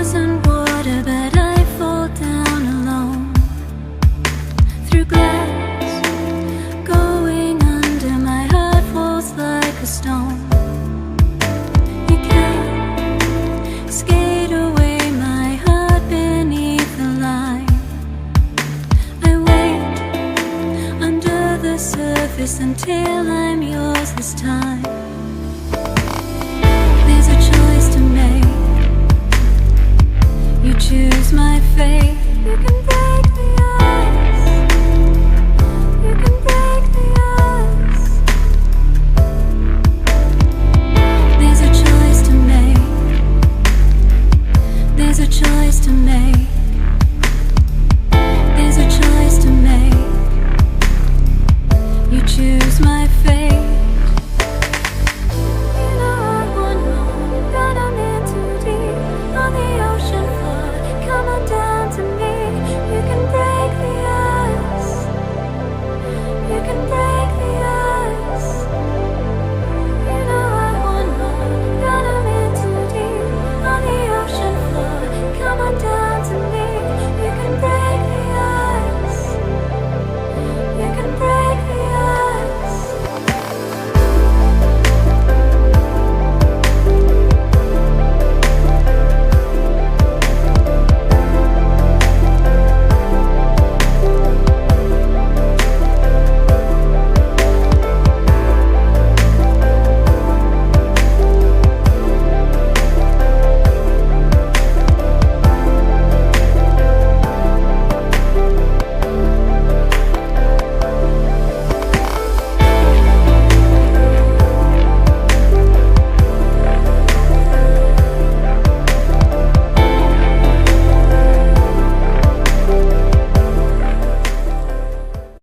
isn't water, but I fall down alone through glass, going under. My heart falls like a stone. You can't skate away my heart beneath the line. I wait under the surface until I'm yours this time.